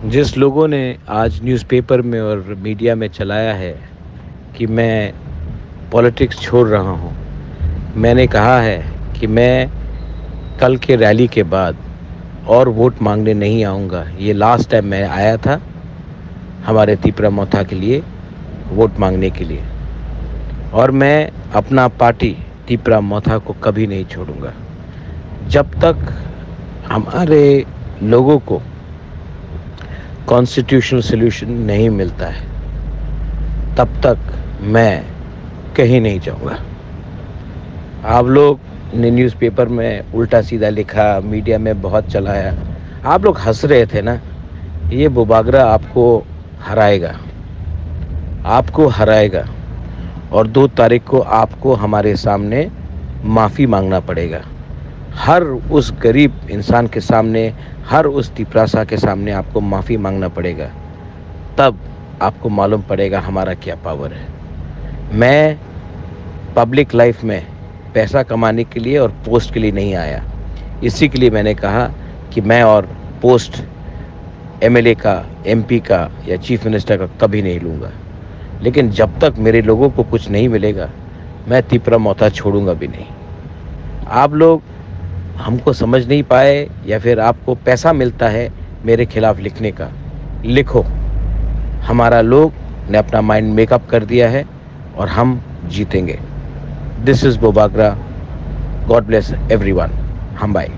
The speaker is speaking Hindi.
जिस लोगों ने आज न्यूज़पेपर में और मीडिया में चलाया है कि मैं पॉलिटिक्स छोड़ रहा हूँ, मैंने कहा है कि मैं कल के रैली के बाद और वोट मांगने नहीं आऊँगा। ये लास्ट टाइम मैं आया था हमारे तीपरा मोथा के लिए वोट मांगने के लिए, और मैं अपना पार्टी तीपरा मोथा को कभी नहीं छोड़ूंगा। जब तक हमारे लोगों को कॉन्स्टिट्यूशनल सॉल्यूशन नहीं मिलता है, तब तक मैं कहीं नहीं जाऊंगा। आप लोग ने न्यूज़पेपर में उल्टा सीधा लिखा, मीडिया में बहुत चलाया, आप लोग हंस रहे थे ना। ये बुबागरा आपको हराएगा और 2 तारीख को आपको हमारे सामने माफ़ी मांगना पड़ेगा। हर उस गरीब इंसान के सामने, हर उस तिपरासा के सामने आपको माफ़ी मांगना पड़ेगा। तब आपको मालूम पड़ेगा हमारा क्या पावर है। मैं पब्लिक लाइफ में पैसा कमाने के लिए और पोस्ट के लिए नहीं आया। इसी के लिए मैंने कहा कि मैं और पोस्ट एमएलए का, एमपी का या चीफ मिनिस्टर का कभी नहीं लूँगा। लेकिन जब तक मेरे लोगों को कुछ नहीं मिलेगा, मैं तीपरा मोथा छोड़ूंगा भी नहीं। आप लोग हमको समझ नहीं पाए, या फिर आपको पैसा मिलता है मेरे खिलाफ लिखने का, लिखो। हमारा लोग ने अपना माइंड मेकअप कर दिया है और हम जीतेंगे। दिस इज़ बोबागरा। God bless everyone. हम बाय।